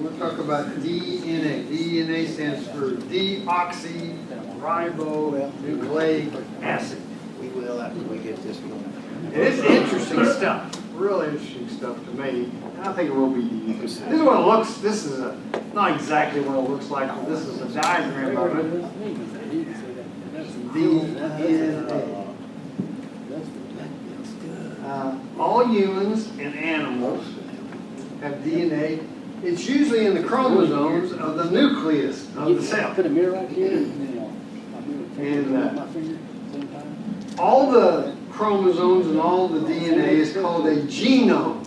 we'll talk about DNA. DNA stands for deoxyribonucleic acid. We will after we get this going. It's interesting stuff, really interesting stuff to me. And I think it will be to you. This is what it looks, this is not exactly what it looks like, but this is a diagram of it. DNA. All humans and animals have DNA. It's usually in the chromosomes of the nucleus of the cell. Put a mirror right here. And all the chromosomes and all the DNA is called a genome.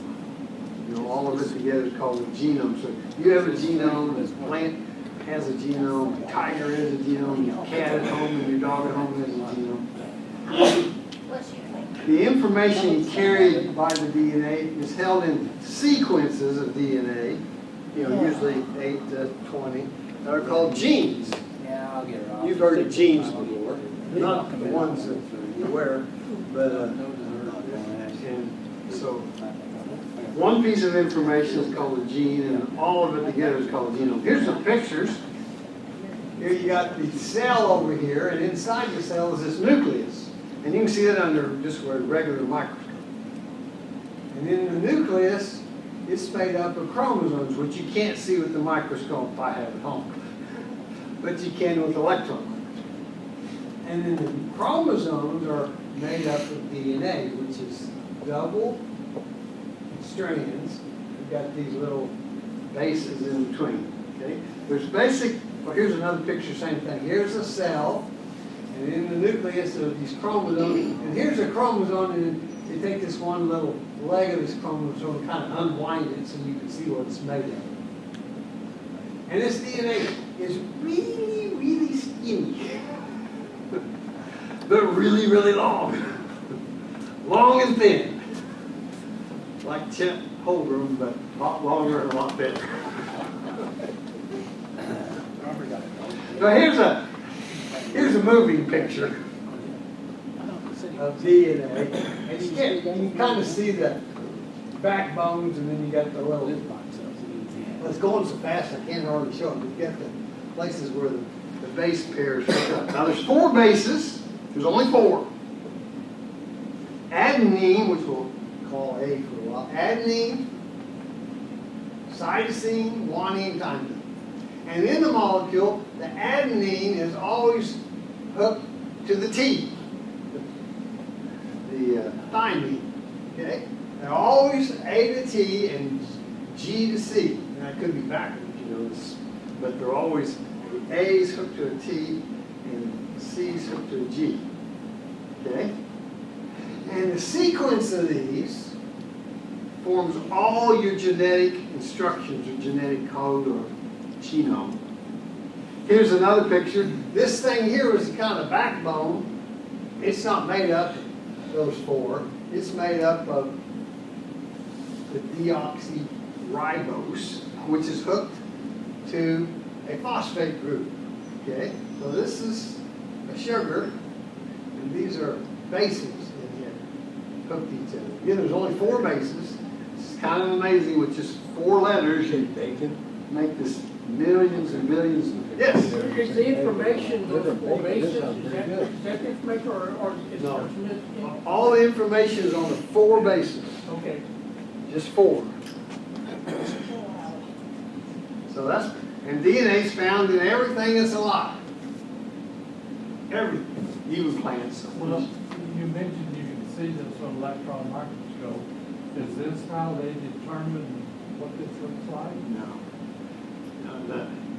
You know, all of it together is called a genome. So you have a genome, this plant has a genome, a tiger has a genome, your cat at home and your dog at home has a genome. The information carried by the DNA is held in sequences of DNA, you know, usually 8 to 20, that are called genes. Yeah, I'll get it off. You've heard of genes before, not the ones that you wear, but and so one piece of information is called a gene, and all of it together is called a genome. Here's some pictures. Here you got the cell over here, and inside the cell is this nucleus. And you can see it under just a regular microscope. And in the nucleus, it's made up of chromosomes, which you can't see with the microscope I have at home. But you can with electron microscope. And then the chromosomes are made up of DNA, which is double strands. You've got these little bases in between. Okay? There's well, here's another picture, same thing. Here's a cell. And in the nucleus are these chromosomes, and here's a chromosome, and you take this one little leg of this chromosome and kind of unwind it so you can see what it's made of. And this DNA is really, really skinny, but really, really long. Long and thin. Like Chet Holmgren, but a lot longer and a lot better. So here's a moving picture of DNA. And you can kind of see the backbones, and then you got the little. Well, it's going so fast I can't hardly show it. You've got the places where the base pairs hook up. Now there's 4 bases. There's only 4. Adenine, which we'll call A for a while. Adenine, cytosine, guanine, thymine. And in the molecule, the adenine is always hooked to the T, the thymine. Okay? They're always A to T and G to C. And that could be backwards, you know, but they're always A is hooked to a T and C is hooked to a G. Okay? And the sequence of these forms all your genetic instructions or genetic code or genome. Here's another picture. This thing here is kind of backbone. It's not made up of those 4. It's made up of the deoxyribose, which is hooked to a phosphate group. Okay? So this is a sugar, and these are bases in here, hooked to each other. Again, there's only 4 bases. It's kind of amazing with just 4 letters, and they can make this millions and millions. Yes. Is the information, those 4 bases, is that information or is No. it? All the information is on the 4 bases. Okay. Just 4. So and DNA is found in everything that's alive. Everything. Even plants. Well, you mentioned you can see this on electron microscope. Is this how they determine what this looks like? No.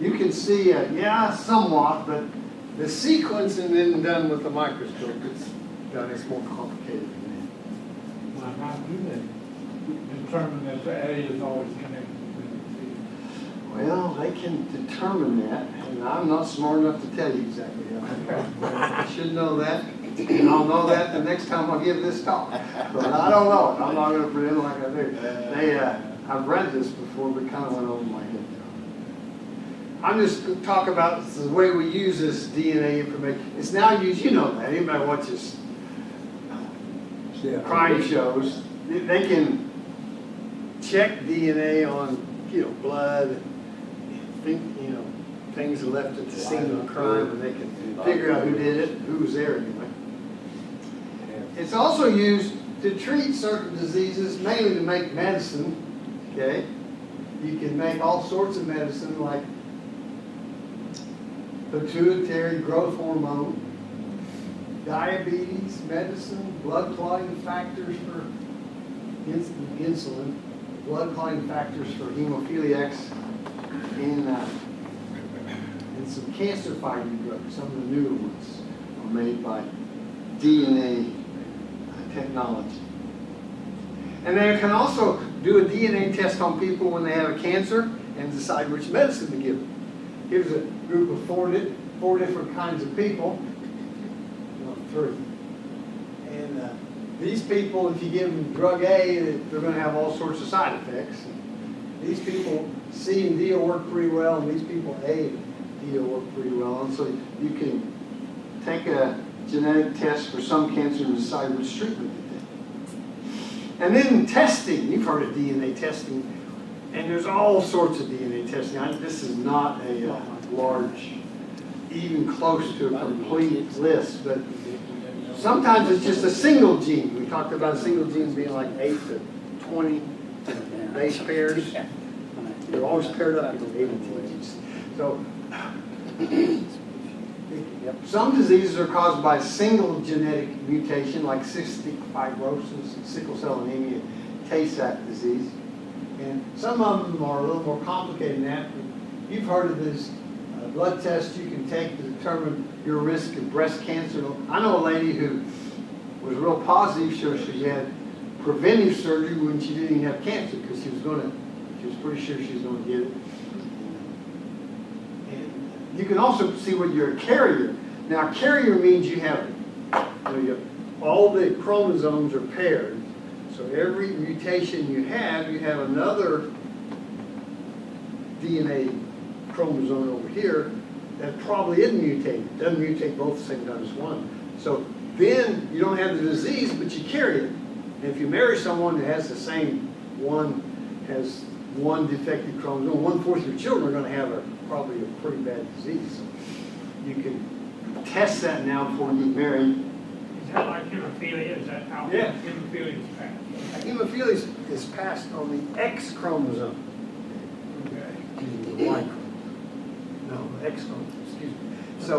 You can see, yeah, somewhat, but the sequencing isn't done with the microscope. It's more complicated than Well, how do they determine that the A is always connected to the that. Well, they can determine that, and I'm not smart enough to tell you exactly how. I should know that, and I'll know that the next time I give this talk. But I don't know it. I'm not going to pretend like I do. I've read this before, but kind of went over my head. I'm just going to talk about the way we use this DNA information. It's now used, you know that. Anybody watches crime shows, they can check DNA on, blood, things are left at the scene of a crime, and they can figure out who did it, who was there anyway. It's also used to treat certain diseases, mainly to make medicine, okay? You can make all sorts of medicine like pituitary growth hormone, diabetes medicine, blood clotting factors for insulin, blood clotting factors for hemophiliacs, and some cancer fighting drugs. Some of the newer ones are made by DNA technology. And they can also do a DNA test on people when they have a cancer and decide which medicine to give them. Here's a group of four different kinds of people. No, 3. And these people, if you give them drug A, they're going to have all sorts of side effects. These people, C and D will work pretty well, and these people, A and D will work pretty well. And so you can take a genetic test for some cancer and decide which treatment to take. And then testing. You've heard of DNA testing. And there's all sorts of DNA testing. This is not a large, even close to a complete list, but sometimes it's just a single gene. We talked about a single gene being like 8 to 20 base pairs. They're always paired up with 80 genes. So some diseases are caused by a single genetic mutation, like cystic fibrosis, sickle cell anemia, Tay-Sachs disease. And some of them are a little more complicated than that. You've heard of this blood test you can take to determine your risk of breast cancer. I know a lady who was real positive, so she had preventive surgery when she didn't even have cancer because she was pretty sure she was going to get it. And you can also see whether you're a carrier. Now, a carrier means you have all the chromosomes are paired. So every mutation you have another DNA chromosome over here that probably isn't mutated. It doesn't mutate both at the same time as one. So then you don't have the disease, but you carry it. And if you marry someone that has the same has one defective chromosome, 1/4 of your children are going to have probably a pretty bad disease. So you can test that now before you get married. Is that like hemophilia? Is that how Yeah. hemophilia is passed? Hemophilia is passed on the X chromosome. Okay. The Y chromosome. No, the X chromosome, excuse me. So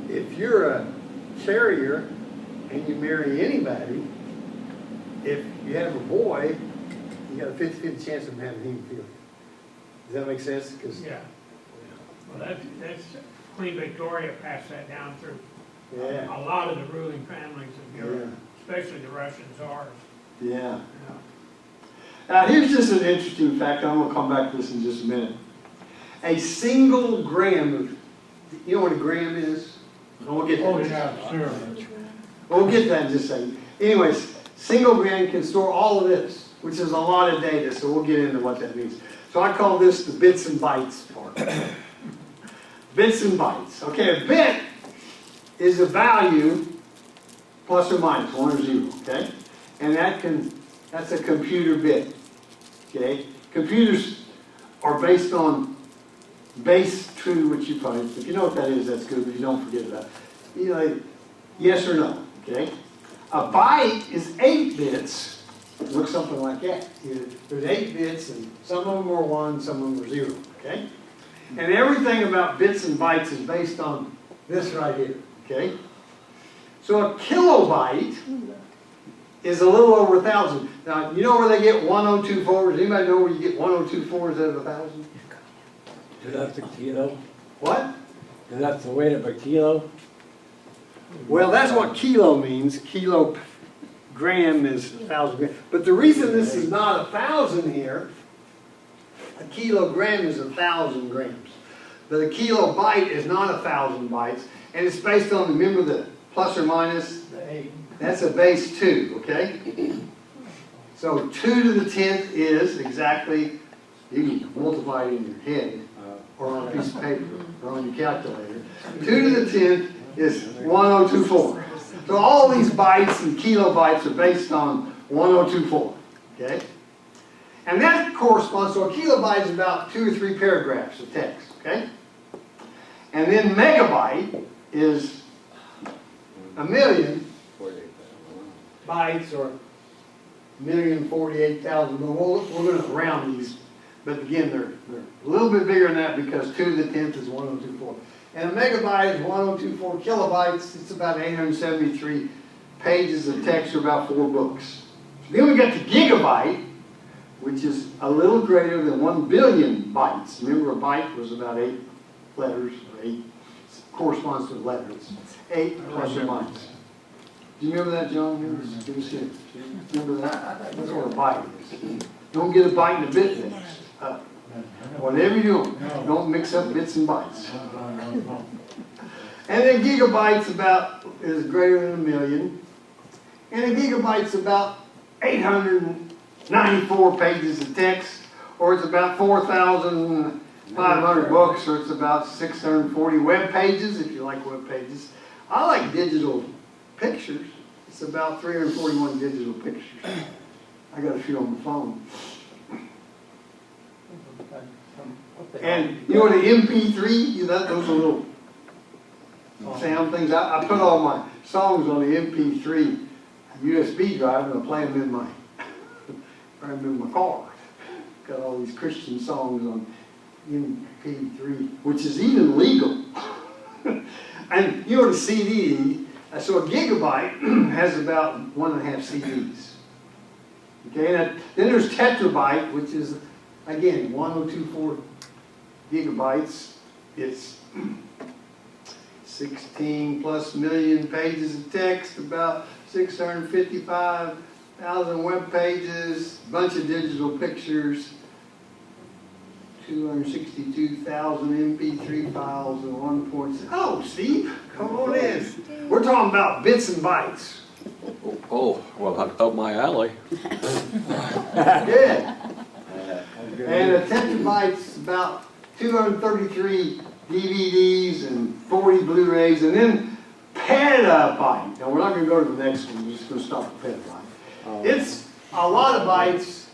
if you're a carrier and you marry anybody, if you have a boy, you got a 50-50 chance of him having hemophilia. Does that make sense? Yeah. Well, that's Queen Victoria passed that down through Yeah. a lot of the ruling families of Europe, especially the Russian czars. Yeah. Yeah. Now here's just an interesting fact. I'm going to come back to this in just a minute. A single gram of, you know what a gram is? We'll get Oh, that. yeah, sure. We'll get that in just a second. Anyways, single gram can store all of this, which is a lot of data, so we'll get into what that means. So I call this the bits and bytes part. Bits and bytes. Okay, a bit is a value plus or minus, 1 or 0, okay? And that's a computer bit, okay? Computers are based on base true, which you probably, if you know what that is, that's good, but you don't forget about it. Yes or no, okay? A byte is 8 bits. It looks something like that. There's 8 bits, and some of them are 1, some of them are 0, okay? And everything about bits and bytes is based on this right here, okay? So a kilobyte is a little over 1,000. Now, you know where they get 1024s? Anybody know where you get 1024s out of 1,000? That's a kilo? What? And that's the weight of a kilo? Well, that's what kilo means. Kilogram is 1,000 grams. But the reason this is not 1,000 here, a kilogram is 1,000 grams. But a kilobyte is not 1,000 bytes. And it's based on, remember the plus or minus? That's a base 2, okay? So 2 to the 10th is exactly, you can multiply it in your head, or on a piece of paper, or on your calculator. 2 to the 10th is 1024. So all these bytes and kilobytes are based on 1024, okay? And that corresponds, so a kilobyte is about 2 or 3 paragraphs of text, okay? And then megabyte is 1,000,000 bytes, or 1,048,000. We're going to round these, but again, they're a little bit bigger than that because 2 to the 10th is 1024. And a megabyte is 1024 kilobytes. It's about 873 pages of text, or about 4 books. Then we get to gigabyte, which is a little greater than 1 billion bytes. Remember, a byte was about 8 letters, or 8 corresponds to letters. 8 plus or minus. Do you remember that, John? Give us a hint. Remember that? That's what a byte is. Don't get a byte and a bit mixed up. Whatever you do, don't mix up bits and bytes. And then gigabytes is greater than 1,000,000. And a gigabyte's about 894 pages of text, or it's about 4,500 books, or it's about 640 web pages, if you like web pages. I like digital pictures. It's about 341 digital pictures. I got a few on the phone. And you know what an MP3, those are little sound things. I put all my songs on the MP3 USB drive, and I play them in my car. Got all these Christian songs on MP3, which is even legal. And you know what a CD, so a gigabyte has about 1.5 CDs. Okay, then there's tetrabyte, which is, again, 1024 gigabytes. It's 16 plus million pages of text, about 655,000 web pages, a bunch of digital pictures, 262,000 MP3 files, and 1.6. Oh, Steve, come on in. We're talking about bits and bytes. Oh, well, up my alley. Good. And a tetrabyte's about 233 DVDs and 40 Blu-rays, and then petabyte. Now, we're not going to go to the next one. We're just going to stop at petabyte. It's a lot of bytes.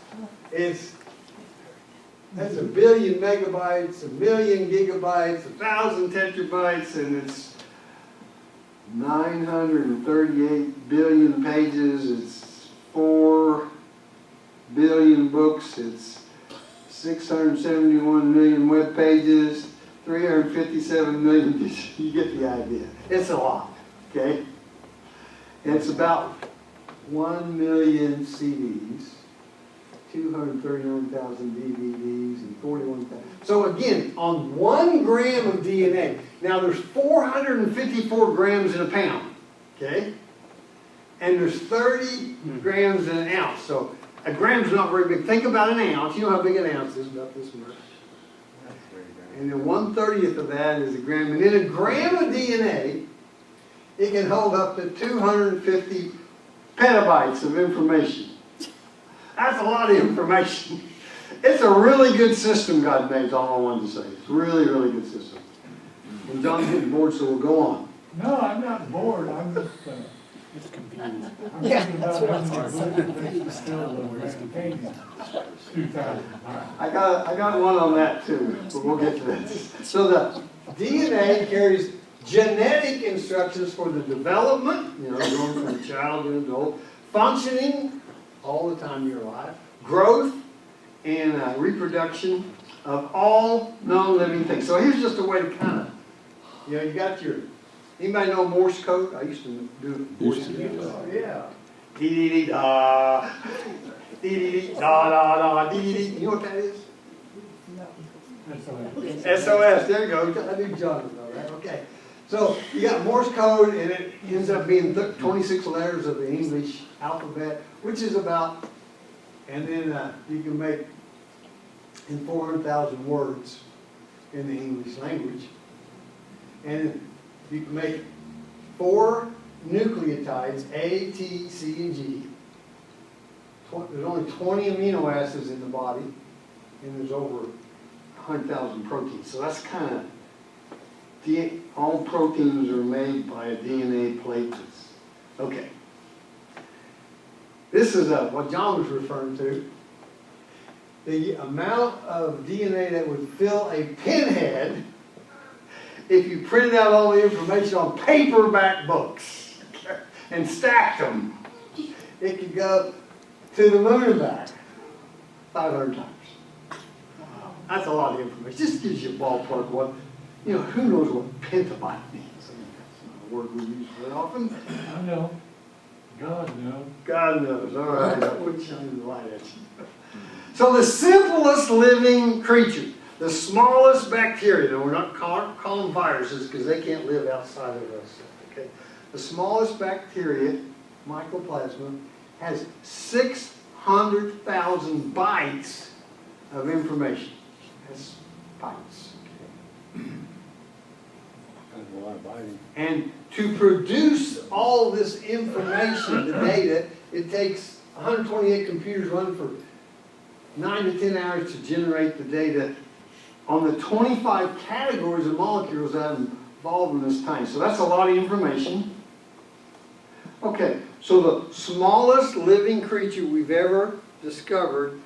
That's 1 billion megabytes, 1 million gigabytes, 1,000 tetrabytes, and it's 938 billion pages. It's 4 billion books. It's 671 million web pages, 357 million. You get the idea. It's a lot, okay? And it's about 1 million CDs, 239,000 DVDs, and 41,000. So again, on 1 gram of DNA, now there's 454 grams in a pound, okay? And there's 30 grams in an ounce. So a gram's not very big. Think about an ounce. You know how big an ounce is, about this much. And then 1/30 of that is a gram. And in a gram of DNA, it can hold up to 250 petabytes of information. That's a lot of information. It's a really good system God made, is all I wanted to say. It's a really, really good system. And John's getting bored, so we'll go on. No, I'm not bored, I'm just, It's confused. I'm thinking about having to believe this still over pages. 2,000. I got one on that too, but we'll get to that. So the DNA carries genetic instructions for the development, going from a child to an adult, functioning all the time you're alive, growth, and reproduction of all known living things. So here's just a way to kind of, you got your, anybody know Morse code? I used to do Morse code. Oh, yeah. Dee-dee-dee-da. Dee-dee-dee-da-da-da. Dee-dee-dee. You know what that is? SOS. There you go. I knew John would know that. Okay. So you got Morse code, and it ends up being 26 letters of the English alphabet, which is about, and then you can make in 400,000 words in the English language. And you can make 4 nucleotides, A, T, C, and G. There's only 20 amino acids in the body, and there's over 100,000 proteins. So that's kind of, all proteins are made by a DNA platelets. Okay. This is what John was referring to. the amount of DNA that would fill a pinhead if you printed out all the information on paperback books and stacked them. It could go to the moon and back 500 times. That's a lot of information. Just gives you a ballpark what, who knows what petabyte means. I mean, that's not a word we use very often. I know. God knows. God knows. All right, I wouldn't shine the light at you. So the simplest living creature, the smallest bacteria, and we're not calling them viruses because they can't live outside of us. Okay, the smallest bacteria, mycoplasma, has 600,000 bytes of information. That's bytes. That's a lot of biting. And to produce all this information, the data, it takes 128 computers running for 9 to 10 hours to generate the data on the 25 categories of molecules that are involved in this time. So that's a lot of information. Okay, so the smallest living creature we've ever discovered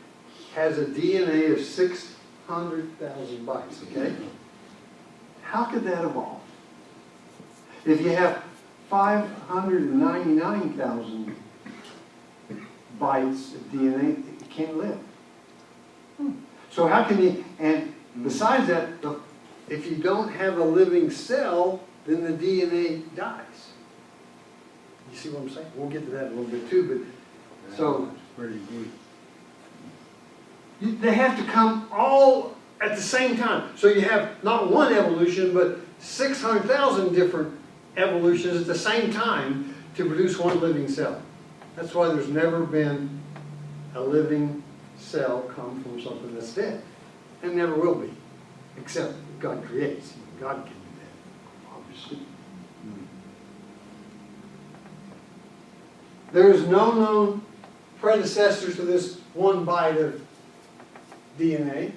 has a DNA of 600,000 bytes, okay? How could that evolve? If you have 599,000 bytes of DNA, it can't live. So how can you, and besides that, if you don't have a living cell, then the DNA dies. You see what I'm saying? We'll get to that in a little bit too, but, so. That's pretty deep. They have to come all at the same time. So you have not one evolution, but 600,000 different evolutions at the same time to produce one living cell. That's why there's never been a living cell come from something that's dead. And never will be. Except God creates. God can do that, obviously. There is no known predecessor to this one byte of DNA,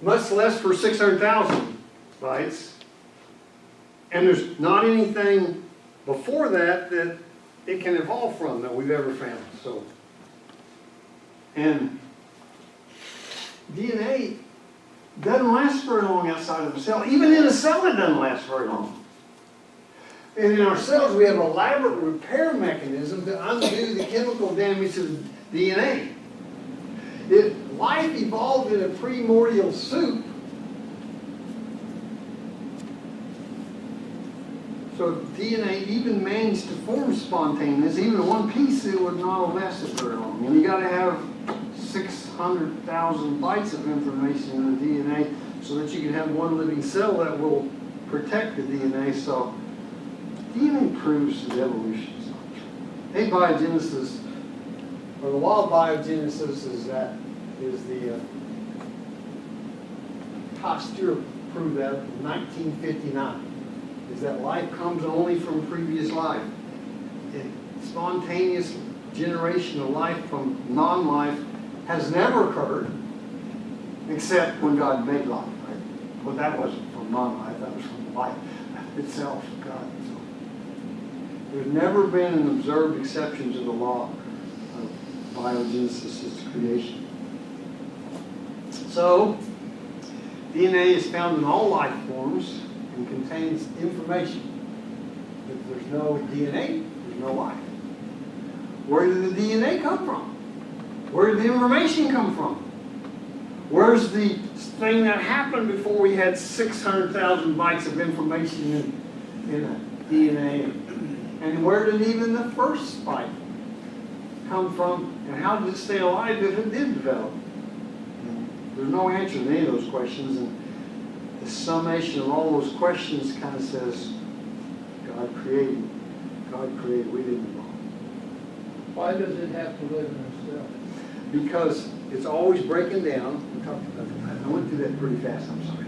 much less for 600,000 bytes. And there's not anything before that that it can evolve from that we've ever found. So, and DNA doesn't last very long outside of a cell. Even in a cell, it doesn't last very long. And in our cells, we have an elaborate repair mechanism to undo the chemical damage to the DNA. If life evolved in a primordial soup, so if DNA even managed to form spontaneous, even in one piece, it would not have lasted very long. And you got to have 600,000 bytes of information in the DNA so that you can have one living cell that will protect the DNA. So DNA proves that evolution is not true. Abiogenesis, or the law of biogenesis, is the Pasteur proved that in 1959. Is that life comes only from previous life. Spontaneous generation of life from non-life has never occurred, except when God made life. Right? Well, that wasn't from non-life, that was from life itself, God. So, there's never been an observed exception to the law of biogenesis, its creation. So, DNA is found in all life forms and contains information. If there's no DNA, there's no life. Where did the DNA come from? Where did the information come from? Where's the thing that happened before we had 600,000 bytes of information in a DNA? And where did even the first spike come from? And how did it stay alive if it did develop? There's no answer to any of those questions. And the summation of all those questions kind of says, God created. God created, we didn't evolve. Why does it have to live in a cell? Because it's always breaking down. I went through that pretty fast, I'm sorry.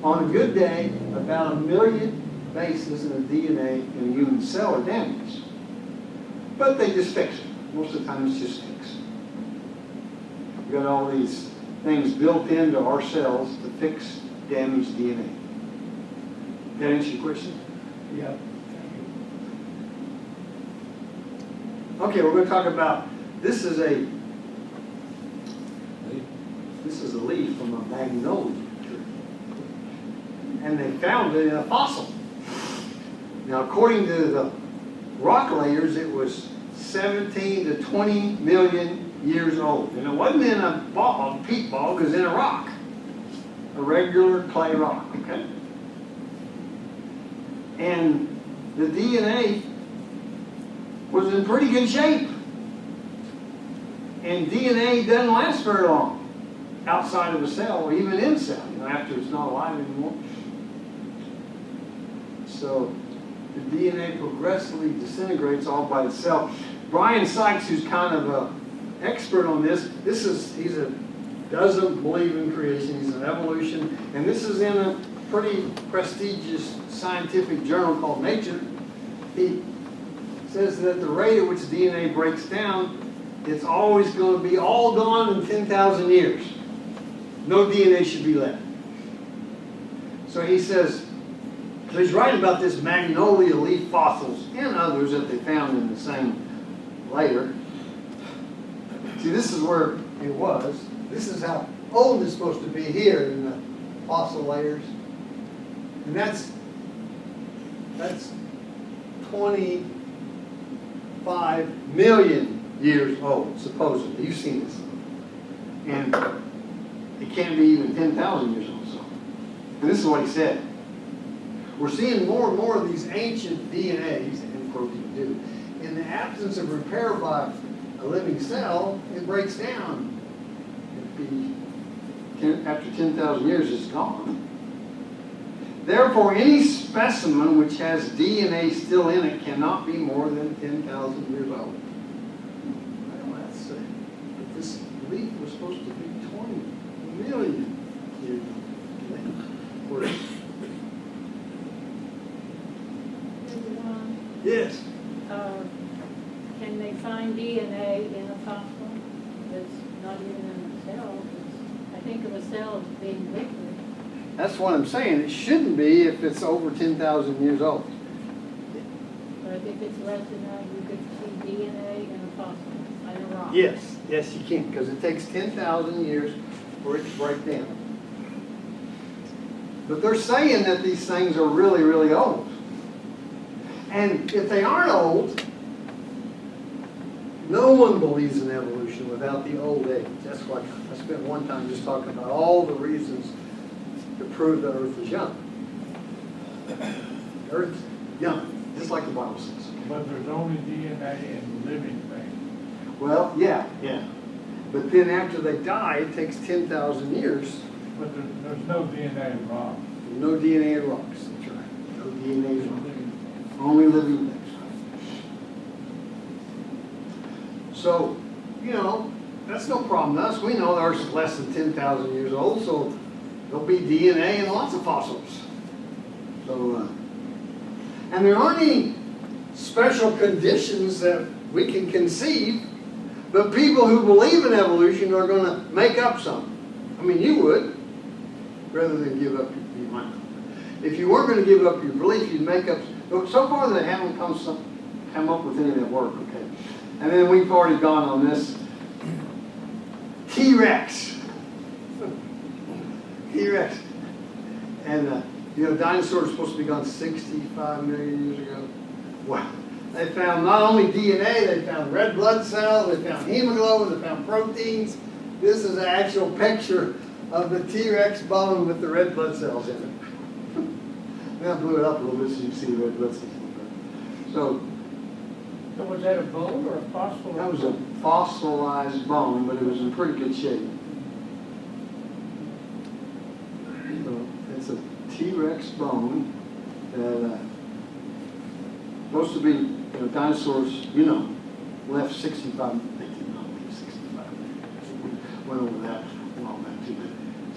On a good day, about 1 million bases in the DNA in a human cell are damaged. But they just fix it. Most of the time it's just fixed. We've got all these things built into our cells to fix damaged DNA. That answer your question? Yeah. Okay, we're going to talk about, this is a this is a leaf from a magnolia tree. And they found it in a fossil. Now, according to the rock layers, it was 17 to 20 million years old. And it wasn't in a ball, a peat bog, it was in a rock. A regular clay rock, okay? And the DNA was in pretty good shape. And DNA doesn't last very long outside of a cell or even in a cell, after it's not alive anymore. So the DNA progressively disintegrates all by itself. Brian Sykes, who's kind of an expert on this, doesn't believe in creation, he's an evolution, and this is in a pretty prestigious scientific journal called Nature. He says that the rate at which DNA breaks down, it's always going to be all gone in 10,000 years. No DNA should be left. So he says, he's writing about this magnolia leaf fossils and others that they found in the same layer. See, this is where it was. This is how old it's supposed to be here in the fossil layers. And that's 25 million years old, supposedly. You've seen this. And it can't be even 10,000 years old. So. And this is what he said. We're seeing more and more of these ancient DNAs, and proteins do. In the absence of repair by a living cell, it breaks down. After 10,000 years, it's gone. Therefore, any specimen which has DNA still in it cannot be more than 10,000 years old. Well, that's but this leaf was supposed to be 20 million years old. Yes. Can they find DNA in a fossil that's not even in a cell? I think of a cell as being liquid. That's what I'm saying. It shouldn't be if it's over 10,000 years old. But if it's less than that, you could see DNA in a fossil, in a rock. Yes, yes, you can, because it takes 10,000 years for it to break down. But they're saying that these things are really, really old. And if they aren't old, no one believes in evolution without the old age. That's why I spent one time just talking about all the reasons to prove the earth is young. The earth's young, just like the Bible says. But there's only DNA in living things. Well, yeah. But then after they die, it takes 10,000 years. But there's no DNA in rock. No DNA in rocks, that's right. No DNA in rocks. Only living things. So, that's no problem to us. We know the Earth's less than 10,000 years old, so there'll be DNA in lots of fossils. So, and there aren't any special conditions that we can conceive, but people who believe in evolution are going to make up some. I mean, you would, rather than give up your mind. If you weren't going to give up your belief, you'd make up. So far, they haven't come up with any that work. Okay, and then we've already gone on this. T-Rex. T-Rex. And dinosaurs were supposed to be gone 65 million years ago. Wow. They found not only DNA, they found red blood cells, they found hemoglobin, they found proteins. This is an actual picture of the T-Rex bone with the red blood cells in it. Now I blew it up a little bit so you can see the red blood cells. So was that a bone or a fossil? that was a fossilized bone, but it was in pretty good shape. So it's a T-Rex bone that supposed to be, dinosaurs, left 65. They did not leave 65. We went over that a while back too.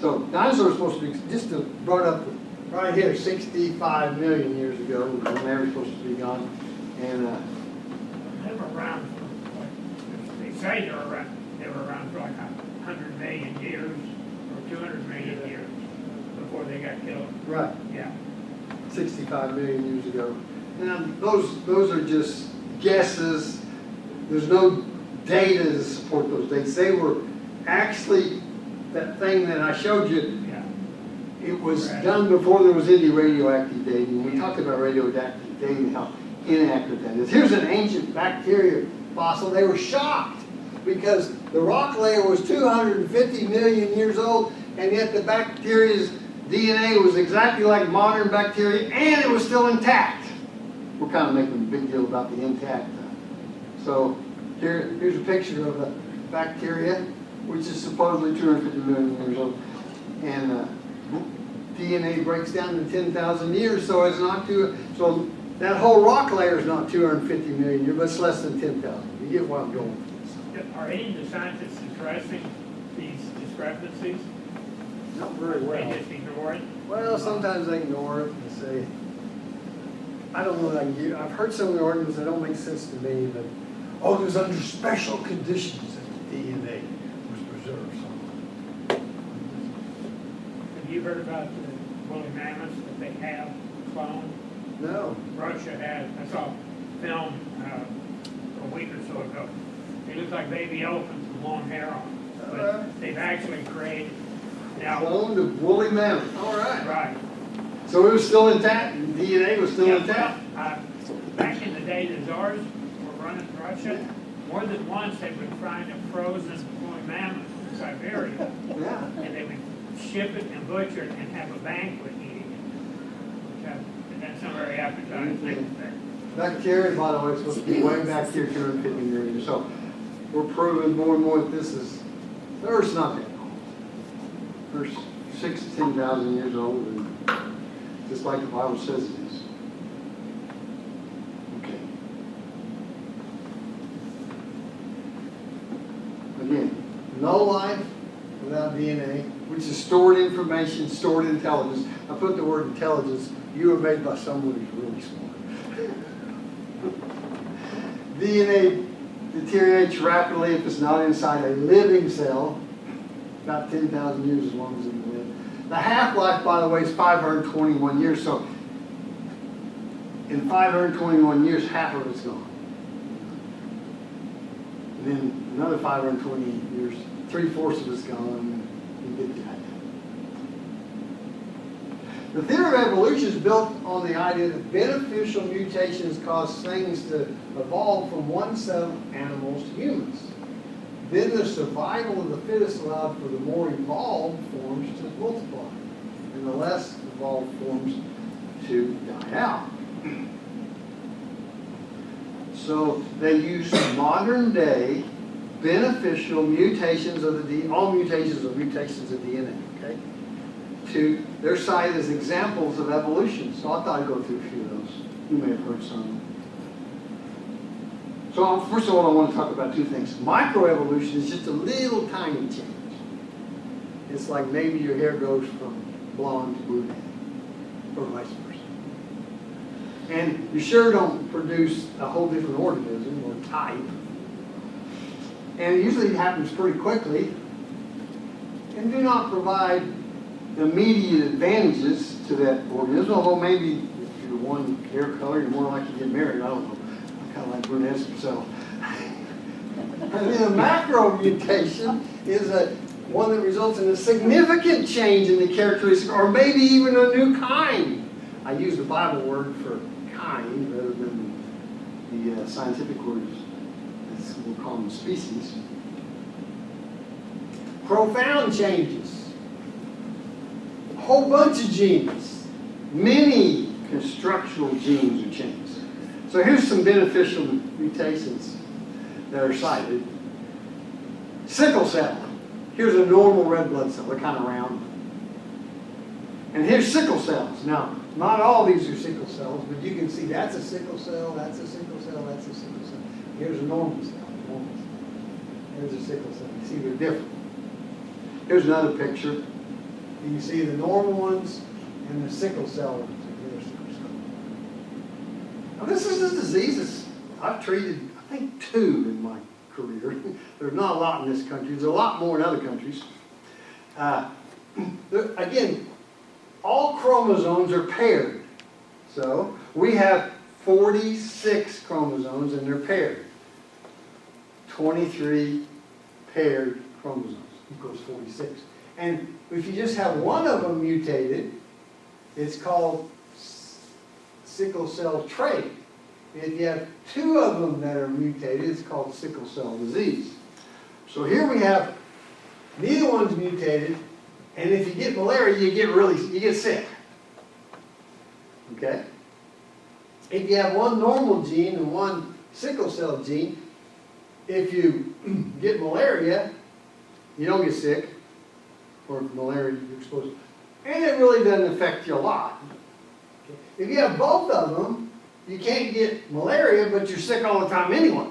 So dinosaurs are supposed to be just brought up right here 65 million years ago when they were supposed to be gone, and They were around, they say they were around for like 100 million years or 200 million years before they got killed. right. Yeah. 65 million years ago. And those are just guesses. There's no data to support those dates. They were actually that thing that I showed you, Yeah. it was done before there was any radioactive dating. We talked about radioactive dating, how inaccurate that is. Here's an ancient bacteria fossil. They were shocked because the rock layer was 250 million years old, and yet the bacteria's DNA was exactly like modern bacteria, and it was still intact. We're kind of making a big deal about the intact. So here's a picture of a bacteria, which is supposedly 250 million years old. And DNA breaks down in 10,000 years, so it's not so that whole rock layer is not 250 million years, but it's less than 10,000. You get where I'm going with this. Are any of the scientists addressing these discrepancies? Not very They well. just ignore it? Well, sometimes they ignore it and say, I don't know that I can get, I've heard some of the arguments that don't make sense to me, but, oh, it was under special conditions that the DNA was preserved. Have you heard about the woolly mammoths that they have cloned? No. Russia has, I saw a film a week or so ago. They look like baby elephants with long hair on them. But they've actually created, now, Cloned of woolly mammoth. All right. right. So it was still intact. DNA was still Yeah, intact. well, back in the day, the czars were running Russia. More than once, they would find a frozen woolly mammoth in Siberia, Yeah. and they would ship it and butcher it and have a banquet eating it. That's not very appetizing. Bacteria, by the way, is supposed to be way back here 250 million years. So we're proving more and more that the Earth's not that old. Earth's 6,000 to 10,000 years old, and just like the Bible says it is. Okay. Again, no life without DNA, which is stored information, stored intelligence. I put the word intelligence. You were made by someone who's really smart. DNA deteriorates rapidly if it's not inside a living cell, about 10,000 years as long as it can live. The half-life, by the way, is 521 years, so in 521 years, half of it's gone. And then another 520 years, 3/4 of it's gone, and you get that. The theory of evolution is built on the idea that beneficial mutations cause things to evolve from one set of animals to humans. Then the survival of the fittest allowed for the more evolved forms to multiply, and the less evolved forms to die out. So they use modern day beneficial mutations of the all mutations are mutations of DNA, okay? They're cited as examples of evolution. So I thought I'd go through a few of those. You may have heard some. So first of all, I want to talk about two things. Microevolution is just a little tiny change. It's like maybe your hair goes from blonde to brunette, or vice versa. And you sure don't produce a whole different organism or type. And it usually happens pretty quickly, and do not provide immediate advantages to that organism, although maybe if you're one hair color, you're more likely to get married. I don't know. I'm kind of like brunettes myself. And then a macro mutation is one that results in a significant change in the characteristic, or maybe even a new kind. I use the Bible word for kind rather than the scientific words. We'll call them species. Profound changes. A whole bunch of genes. Many constructional genes are changed. So here's some beneficial mutations that are cited. Sickle cell. Here's a normal red blood cell. They're kind of round. And here's sickle cells. Now, not all these are sickle cells, but you can see that's a sickle cell, that's a sickle cell, that's a sickle cell. Here's a normal cell. Here's a sickle cell. You see they're different. Here's another picture. You can see the normal ones and the sickle cell ones. Now this is a disease I've treated, I think, 2 in my career. There's not a lot in this country. There's a lot more in other countries. Again, all chromosomes are paired. So we have 46 chromosomes and they're paired. 23 paired chromosomes equals 46. And if you just have one of them mutated, it's called sickle cell trait. If you have two of them that are mutated, it's called sickle cell disease. So here we have neither one's mutated, and if you get malaria, you get sick. Okay? If you have one normal gene and one sickle cell gene, if you get malaria, you don't get sick, or if malaria you're exposed to, and it really doesn't affect you a lot. If you have both of them, you can't get malaria, but you're sick all the time anyway,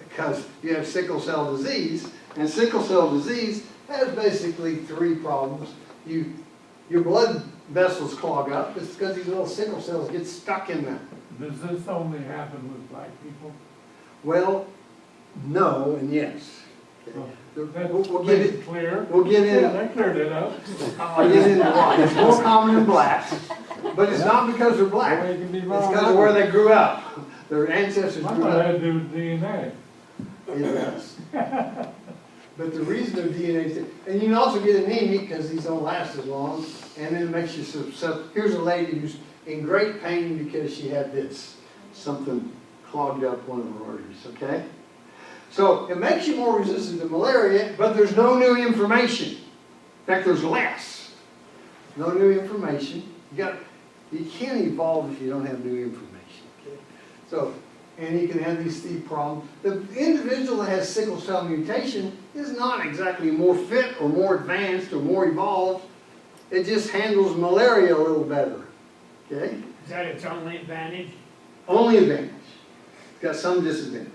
because you have sickle cell disease, and sickle cell disease has basically three problems. Your blood vessels clog up. It's because these little sickle cells get stuck in them. Does this only happen with black people? Well, no and yes. Oh, Okay. That We'll makes get it clear. We'll get Yeah, into. that cleared it up. I'll get into why. It's more common in blacks, but it's not because they're black. Well, you can be It's wrong. because of where they grew up. Their ancestors I grew thought it up. had to do with DNA. It does. But the reason their DNA is, and you can also get anemia because these don't last as long, and then it makes you so. Here's a lady who's in great pain because she had this, something clogged up one of her arteries. Okay, so it makes you more resistant to malaria, but there's no new information. In fact, there's less. No new information. You can't evolve if you don't have new information. Okay, so. And you can have these three problems. The individual that has sickle cell mutation is not exactly more fit or more advanced or more evolved. It just handles malaria a little better. Okay? Is that its only advantage? Only advantage. It's got some disadvantages.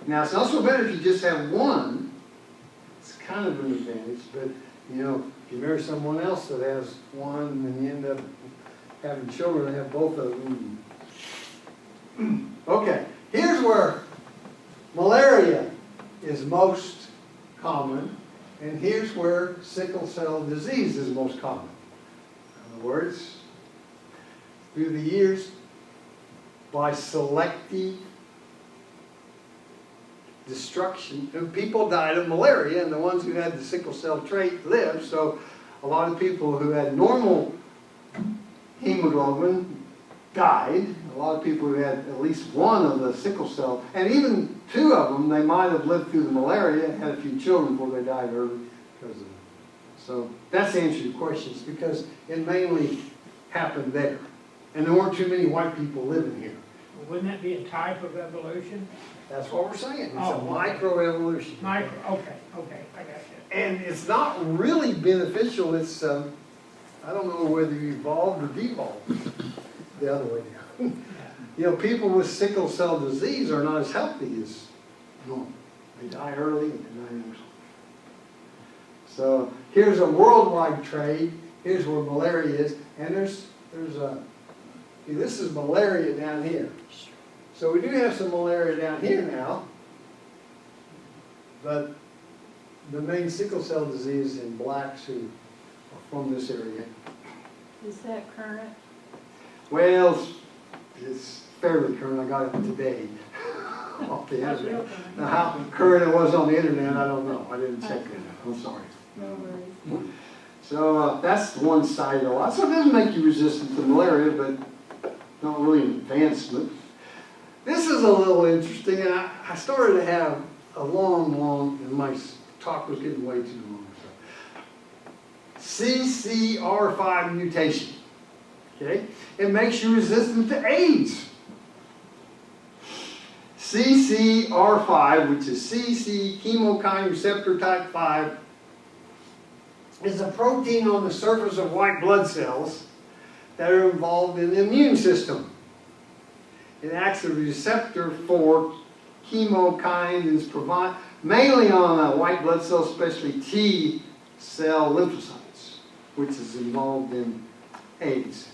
Now, it's not so bad if you just have one. It's kind of an advantage, but you know, if you marry someone else that has one and you end up having children that have both of them. Okay, here's where malaria is most common, and here's where sickle cell disease is most common. In other words, through the years, by selective destruction, and people died of malaria, and the ones who had the sickle cell trait lived, so a lot of people who had normal hemoglobin died. A lot of people who had at least one of the sickle cell, and even two of them, they might have lived through the malaria and had a few children before they died early because of it. So that's the answer to your questions, because it mainly happened there. And there weren't too many white people living here. Wouldn't that be a type of evolution? That's what we're saying. It's a Oh. microevolution. Okay, I got you. And it's not really beneficial. It's, I don't know whether you evolved or devolved the other way down. You know, people with sickle cell disease are not as healthy as normal. They die early and they die young. So here's a worldwide trade. Here's where malaria is. And there's see, this is malaria down here. So we do have some malaria down here now. But the main sickle cell disease in blacks who are from this area. Is that current? Well, it's fairly current. I got it today off the That's internet. real current. Now, how current it was on the internet, I don't know. I didn't check it. I'm sorry. No worries. So that's one side of the lot. So it doesn't make you resistant to malaria, but not really an advancement. This is a little interesting, and I started to have a long, and my talk was getting way too long. So. CCR5 mutation. Okay? It makes you resistant to AIDS. CCR5, which is CC chemokine receptor type 5, is a protein on the surface of white blood cells that are involved in the immune system. It acts as a receptor for chemokines, provide mainly on white blood cells, especially T cell lymphocytes, which is involved in AIDS.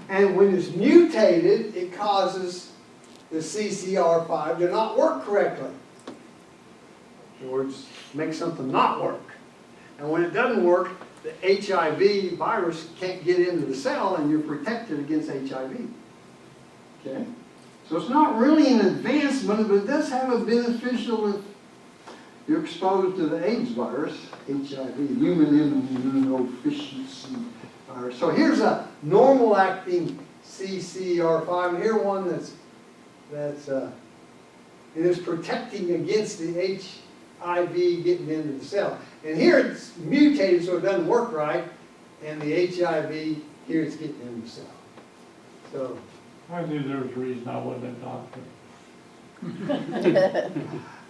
And when it's mutated, it causes the CCR5 to not work correctly. In other words, make something not work. And when it doesn't work, the HIV virus can't get into the cell and you're protected against HIV. Okay? So it's not really an advancement, but it does have a beneficial you're exposed to the AIDS virus, HIV, human immunodeficiency virus. So here's a normal acting CCR5, and here's one it is protecting against the HIV getting into the cell. And here it's mutated so it doesn't work right, and the HIV, here it's getting into the cell. So, I knew there was a reason I wasn't a doctor.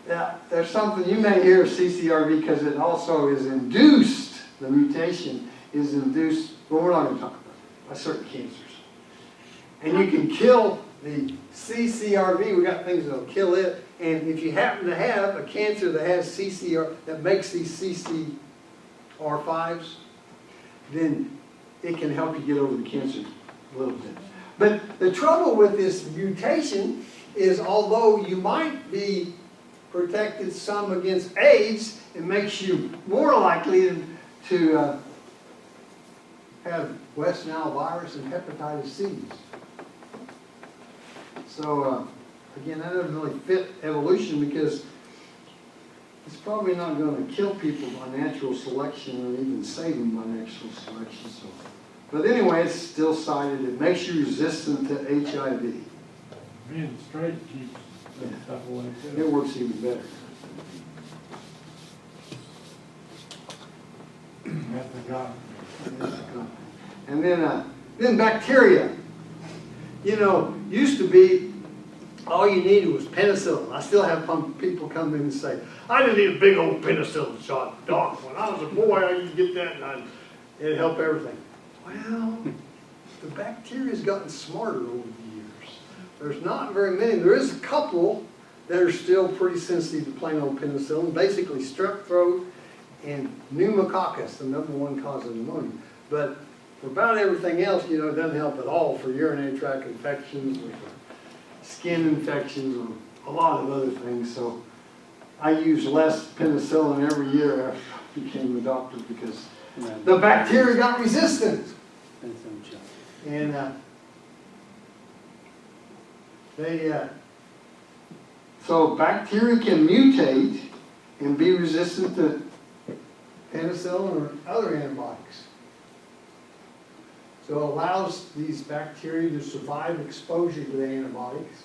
yeah, there's something, you may hear of CCRV because it also is induced, the mutation is induced, well, we're not going to talk about it, by certain cancers. And you can kill the CCRV, we got things that'll kill it, and if you happen to have a cancer that has that makes these CCR5s, then it can help you get over the cancer a little bit. But the trouble with this mutation is although you might be protected some against AIDS, it makes you more likely to have West Nile virus and hepatitis C. So, again, that doesn't really fit evolution because it's probably not going to kill people by natural selection or even save them by natural selection. So, but anyway, it's still cited. It makes you resistant to HIV. Being straight keeps that stuff away It too. works even better. That's the guy. And then bacteria. You know, used to be all you needed was penicillin. I still have people come in and say, I didn't need a big old penicillin shot, doc. When I was a boy, I used to get that and it'd help everything. Well, the bacteria's gotten smarter over the years. There's not very many. There is a couple that are still pretty sensitive to plain old penicillin, basically strep throat and pneumococcus, the #1 cause of pneumonia. But for about everything else, you know, it doesn't help at all for urinary tract infections or for skin infections or a lot of other things. So I use less penicillin every year after I became a doctor because the bacteria got resistant. And so bacteria can mutate and be resistant to penicillin or other antibiotics. So it allows these bacteria to survive exposure to the antibiotics.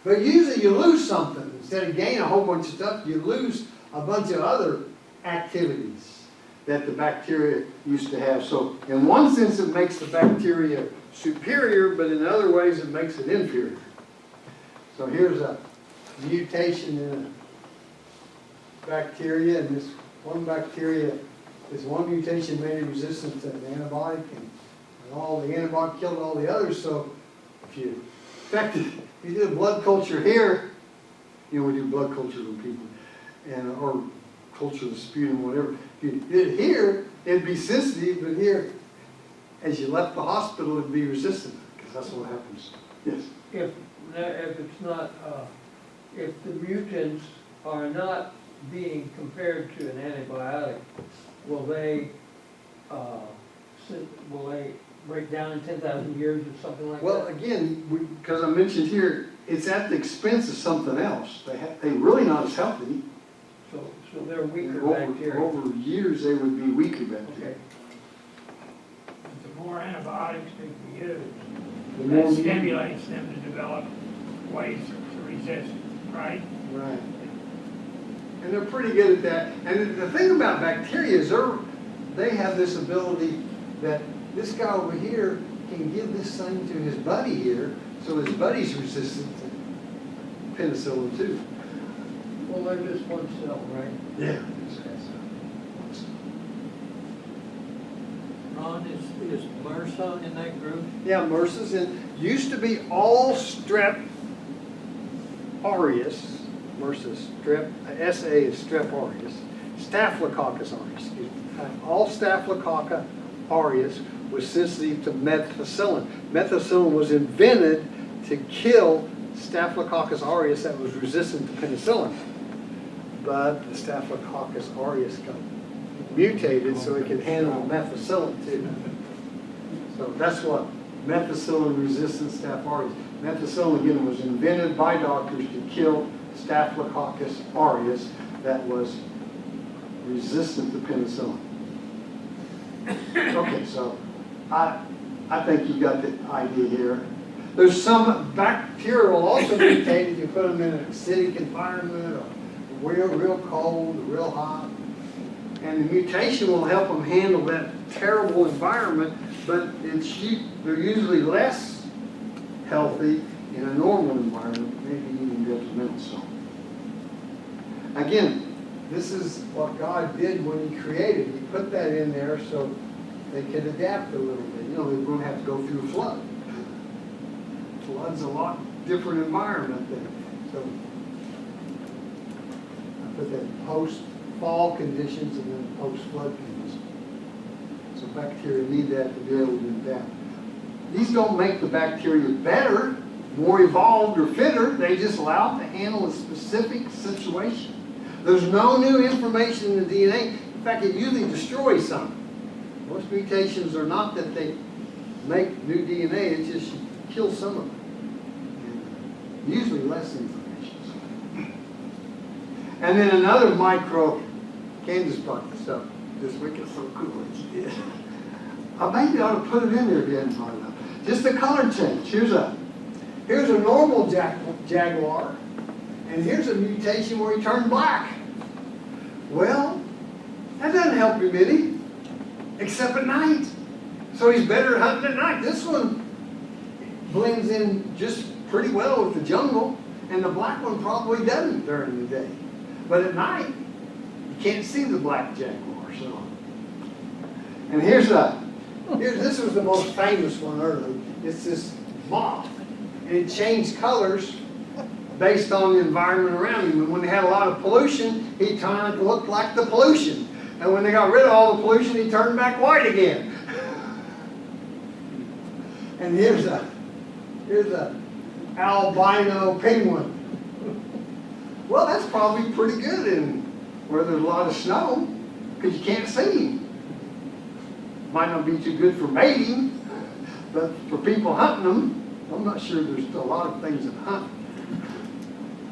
But usually you lose something. Instead of gaining a whole bunch of stuff, you lose a bunch of other activities that the bacteria used to have. So in one sense it makes the bacteria superior, but in other ways it makes it inferior. So here's a mutation in a bacteria, and this one bacteria, this one mutation made it resistant to an antibiotic, and all the antibiotic killed all the others. So if you did a blood culture here, you know, we do blood cultures on people, and or culture the sputum, whatever. If you did it here, it'd be sensitive, but here, as you left the hospital, it'd be resistant, because that's what happens. Yes? If it's not, if the mutants are not being compared to an antibiotic, will they break down in 10,000 years or something like Well, that? again, because I mentioned here, it's at the expense of something else. They're really not as healthy. So they're weaker bacteria. Over years, they would be weaker bacteria. Okay. The more antibiotics they can use, The more that stimulates them to develop ways to resist, right? Right. And they're pretty good at that. And the thing about bacteria is they have this ability that this guy over here can give this thing to his buddy here, so his buddy's resistant to penicillin too. Well, they're just one cell, right? Yeah. Ron, is MRSA in that group? Yeah, MRSA's used to be all strep aureus. MRSA strep, SA is strep aureus. Staphylococcus aureus, excuse me. All Staphylococcus aureus was sensitive to methicillin. Methicillin was invented to kill Staphylococcus aureus that was resistant to penicillin. But the Staphylococcus aureus got mutated so it could handle methicillin too. So that's what methicillin-resistant Staph aureus. Methicillin, again, was invented by doctors to kill Staphylococcus aureus that was resistant to penicillin. Okay, so I think you got the idea here. There's some bacteria will also mutate if you put them in an acidic environment, or real cold, or real hot. And the mutation will help them handle that terrible environment, but they're usually less healthy in a normal environment, maybe even detrimental. So, again, this is what God did when He created. He put that in there so they could adapt a little bit. You know, they won't have to go through a flood. Flood's a lot different environment than so. I put that post-fall conditions and then post-flood conditions. So bacteria need that to be able to adapt. These don't make the bacteria better, more evolved or fitter. They just allow it to handle a specific situation. There's no new information in the DNA. In fact, it usually destroys some. Most mutations are not that they make new DNA, it just kills some of them. And usually less information. And then another micro, Candace brought this up this week. It's so cool what she did. I maybe ought to put it in there if you hadn't brought it up. Just a color change. Here's a normal jaguar, and here's a mutation where he turned black. Well, that doesn't help him any, except at night. So he's better hunting at night. This one blends in just pretty well with the jungle, and the black one probably doesn't during the day. But at night, you can't see the black jaguar. So, and this was the most famous one early. It's this moth, and it changed colors based on the environment around him. And when they had a lot of pollution, he kind of looked like the pollution. And when they got rid of all the pollution, he turned back white again. And here's a albino penguin. Well, that's probably pretty good in where there's a lot of snow, because you can't see him. Might not be too good for mating, but for people hunting them, I'm not sure there's a lot of things that hunt.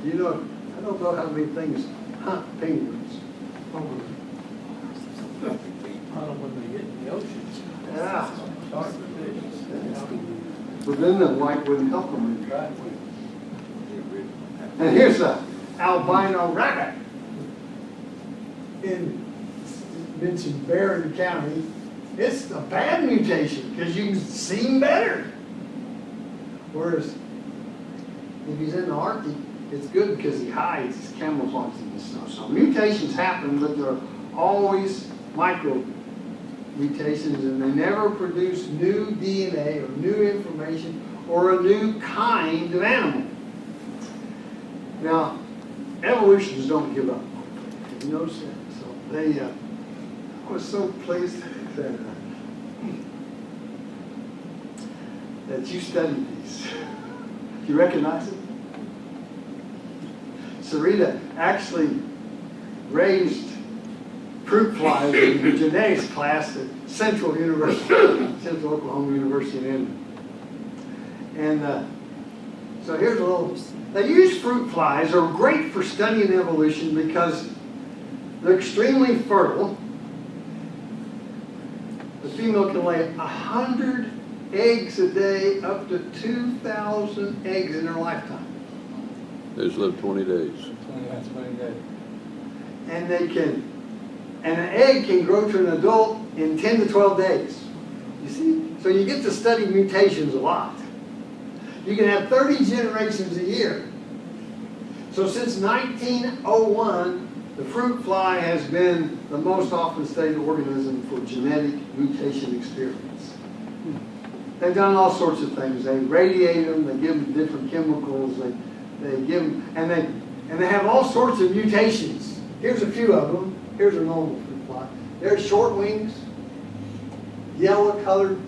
You know, I don't know how many things hunt penguins. Hunt when they get in the oceans. Yeah. Starfish. But then the white wouldn't help them. And here's a albino rabbit in mentioned Barron County. It's a bad mutation because you can see him better. Whereas if he's in the Arctic, it's good because he hides, he's camouflaged in the snow. So mutations happen, but they're always micro mutations, and they never produce new DNA or new information or a new kind of animal. Now, evolutionists don't give up. You notice that? So they, I was so pleased that you studied these. Do you recognize it? Sarita actually raised fruit flies in the genetics class at Central Oklahoma University in Edmond. And so here's a little, they use fruit flies. They're great for studying evolution because they're extremely fertile. The female can lay 100 eggs a day, up to 2,000 eggs in her lifetime. They just live 20 days. 20 days. And an egg can grow to an adult in 10 to 12 days. You see? So you get to study mutations a lot. You can have 30 generations a year. So since 1901, the fruit fly has been the most often studied organism for genetic mutation experiments. They've done all sorts of things. They radiate them, they give them different chemicals, they give them, and they have all sorts of mutations. Here's a few of them. Here's a normal fruit fly. There's short wings, yellow colored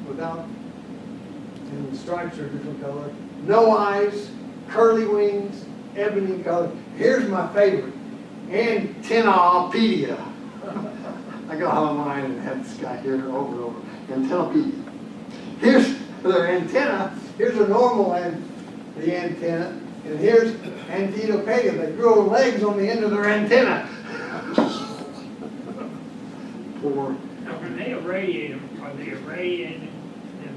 without, and the stripes are a different color. No eyes, curly wings, ebony color. Here's my favorite, Antennapedia. I got online and had this guy here over and over. Antennapedia. Here's their antenna. Here's a normal the antenna. And here's Antidopega, they grow legs on the end of their antenna. Poor. Now, when they irradiate them, are they irradiating them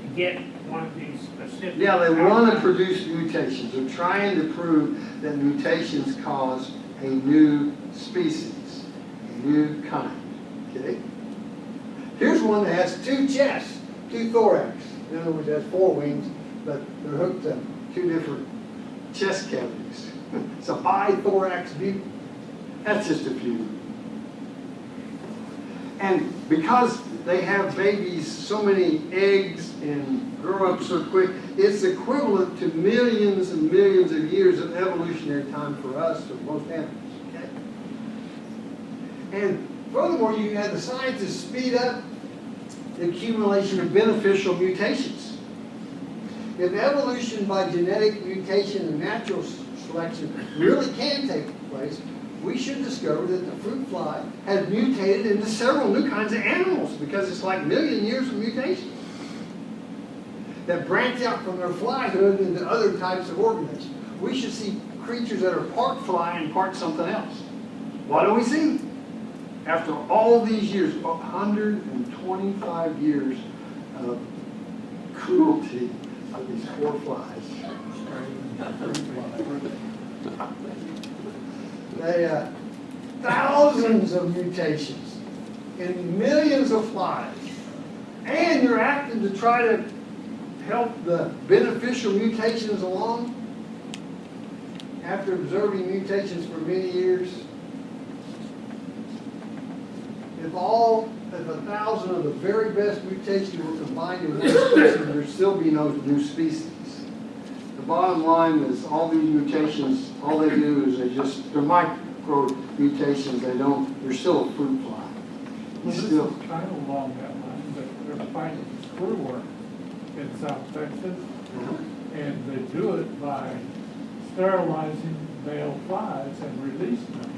to get one of these specific? Yeah, they want to outcomes? produce mutations. They're trying to prove that mutations cause a new species, a new kind. Okay? Here's one that has two chests, two thorax. In other words, it has four wings, but they're hooked to two different chest cavities. It's a bithorax mutant. That's just a few. And because they have babies, so many eggs, and grow up so quick, it's equivalent to millions and millions of years of evolutionary time for us, for most animals, okay? And furthermore, you had the scientists speed up the accumulation of beneficial mutations. If evolution by genetic mutation and natural selection really can take place, we should discover that the fruit fly has mutated into several new kinds of animals because it's like million years of mutation that branch out from their flyhood into other types of organisms. We should see creatures that are part fly and part something else. What do we see? After all these years, 125 years of cruelty of these poor flies. They, thousands of mutations in millions of flies. And you're acting to try to help the beneficial mutations along after observing mutations for many years. If 1,000 of the very best mutations were combined in one species, there'd still be no new species. The bottom line is all these mutations, all they do is they're micro mutations. They're still a fruit fly. Well, this is kind of along that line, but they're fighting screwworm in South Texas, and they do it by sterilizing male flies and releasing them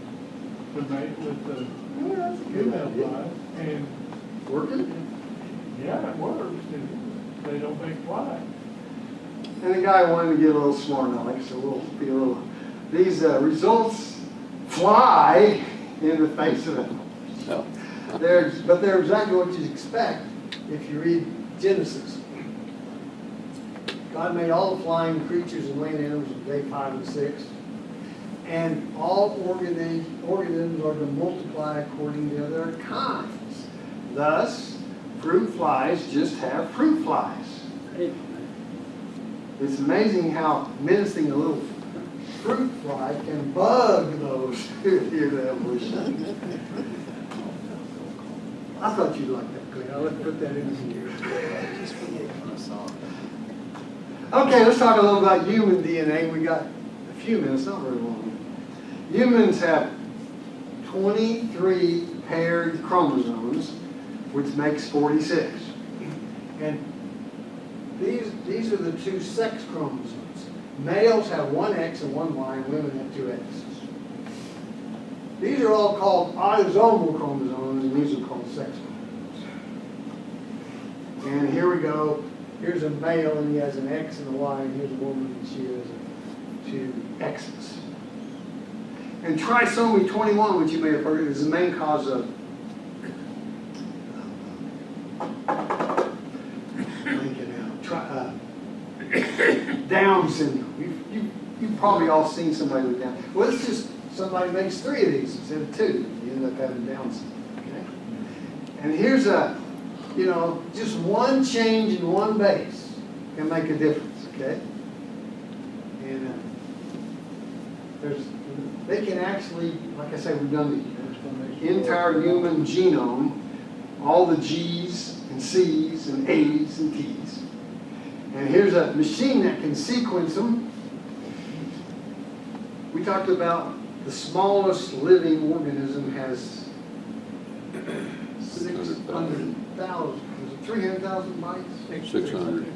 to mate with the female flies. And Working? yeah, it works. They don't make flies. And the guy wanted to get a little smart aleck, so we'll be a little. These results fly in the face of it. No. But they're exactly what you'd expect if you read Genesis. God made all the flying creatures and land animals on day 5 and 6. And all organisms are to multiply according to their kinds. Thus, fruit flies just have fruit flies. It's amazing how menacing a little fruit fly can bug those who hear the evolution. I thought you'd like that, Clay. I'll put that in here. Okay, let's talk a little about human DNA. We got a few minutes, not very long. Humans have 23 paired chromosomes, which makes 46. And these are the two sex chromosomes. Males have one X and one Y, and women have two X's. These are all called autosomal chromosomes, and these are called sex chromosomes. And here we go. Here's a male, and he has an X and a Y, and here's a woman, and she has two X's. And trisomy 21, which you may have heard, is the main cause of Down syndrome. You've probably all seen somebody with Down. Well, it's just somebody makes 3 of these instead of 2. You end up having Down syndrome. Okay? And here's just one change in one base can make a difference. Okay? And they can actually, like I say, we've done the entire human genome, all the G's and C's and A's and T's. And here's a machine that can sequence them. We talked about the smallest living organism has 600,000, 300,000 bytes? 600.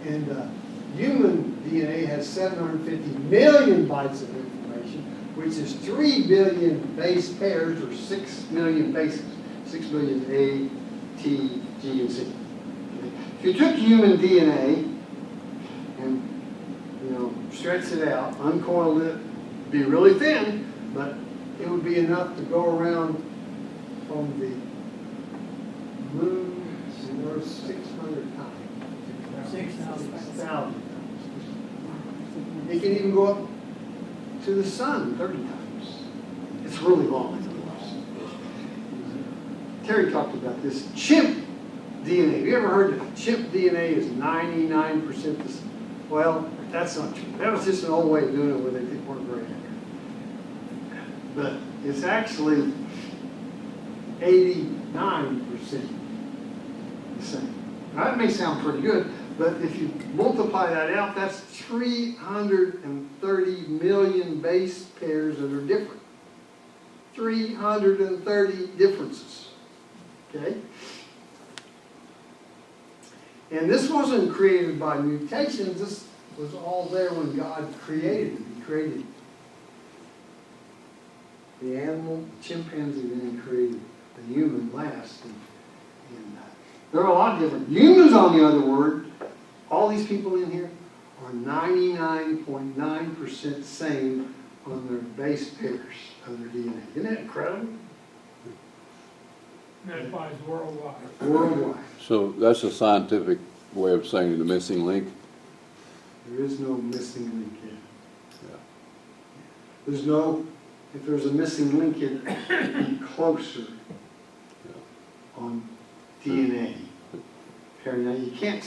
And human DNA has 750 million bytes of information, which is 3 billion base pairs, or 6 million bases. 6 billion A, T, G, and C. If you took human DNA and stretched it out, uncoiled it, be really thin, but it would be enough to go around from the moon somewhere 600 times. 6,000. 6,000 times. It can even go up to the sun 30 times. It's really long. Terry talked about this chimp DNA. Have you ever heard that chimp DNA is 99% the same? Well, that's not true. That was just an old way of doing it where they weren't very accurate. But it's actually 89% the same. Now, that may sound pretty good, but if you multiply that out, that's 330 million base pairs that are different. 330 differences. Okay? And this wasn't created by mutations. This was all there when God created it. He created the animal, the chimpanzee, and then he created the human last. And there are a lot of different. Humans, on the other word, all these people in here are 99.9% same on their base pairs of their DNA. Isn't that incredible? That applies worldwide. Worldwide. So that's a scientific way of saying the missing link. There is no missing link here. Yeah. There's no, if there's a missing link, it'd be closer on DNA. Now, you can't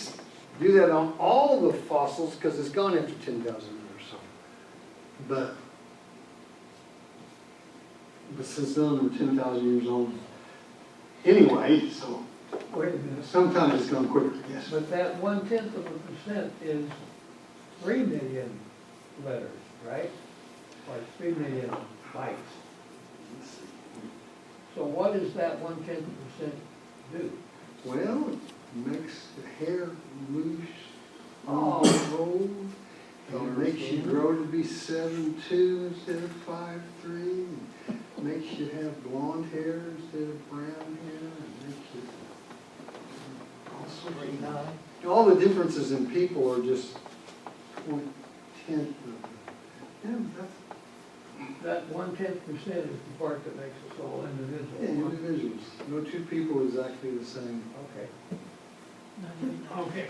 do that on all the fossils because it's gone after 10,000 years or so. But since none of them are 10,000 years old, anyway, so Wait a minute. sometimes it's gone quicker, yes. But that 0.1% is 3 million letters, right? Or 3 million bytes. So what does that 0.1% do? Well, it makes the hair loose, Oh. old. It makes you grow to be 7'2" instead of 5'3". It makes you have blonde hair instead of brown hair. It makes you all sorts of, all the differences in people are just 0.1 of yeah, That 0.1% is the part that makes us all individual. individuals. No two people are exactly the same. Okay. Okay.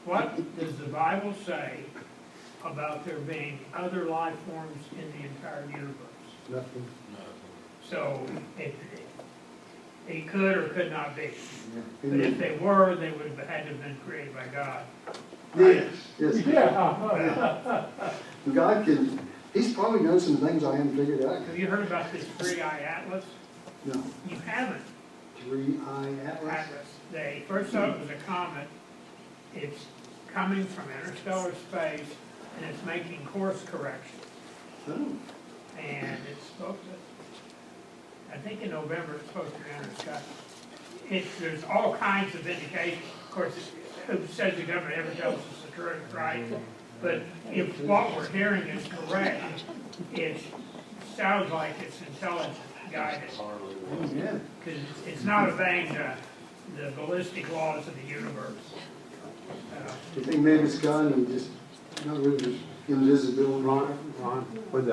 What does the Bible say about there being other life forms in the entire universe? Nothing. So it could or could not be. But if Yeah. they were, they would have had to have been created by God. Yes, yes. Yeah. God can, he's probably done some things I haven't figured out. Have you heard about this three-eye atlas? No. You haven't. Three-eye atlas? Atlas. They first thought it was a comet. It's coming from interstellar space and it's making course correction. Oh. And it's supposed to, I think in November it's supposed to enter the sky. There's all kinds of indications. Of course, who says the government ever tells us the truth, right? But if what we're hearing is correct, it sounds like it's intelligent guided. Yeah. Because it's not obeying the ballistic laws of the universe. You think maybe it's God and just, not really just invisibility? Ron, with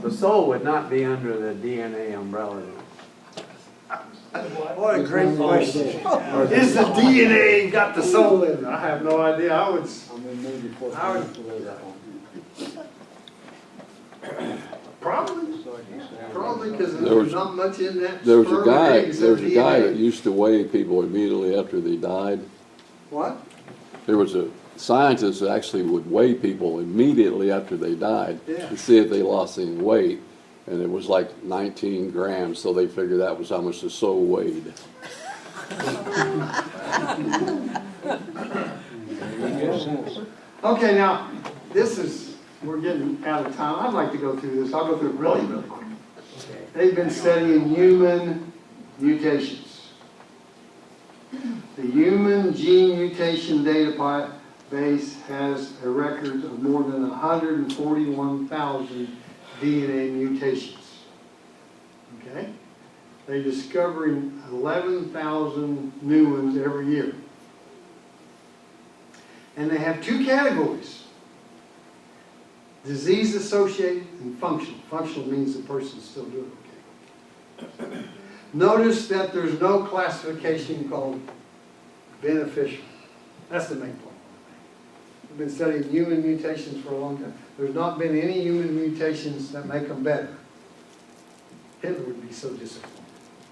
the soul would not be under the DNA umbrella. What a great question. Is the DNA got the soul in it? I have no idea. I would, probably because There was- there's not much in that. There was a sperm guy, eggs there was of a guy DNA. that used to weigh people immediately after they died. What? There was a scientist that actually would weigh people immediately after they died Yeah. to see if they lost any weight. And it was like 19 grams, so they figured that was how much the soul weighed. Okay, now, this is, we're getting out of time. I'd like to go through this. I'll go through it really, really quick. They've been studying human mutations. The Human Gene Mutation Database has a record of more than 141,000 DNA mutations. Okay? They're discovering 11,000 new ones every year. And they have two categories: disease associated and functional. Functional means the person's still doing okay. Notice that there's no classification called beneficial. That's the main point. We've been studying human mutations for a long time. There's not been any human mutations that make them better. Hitler would be so disappointed.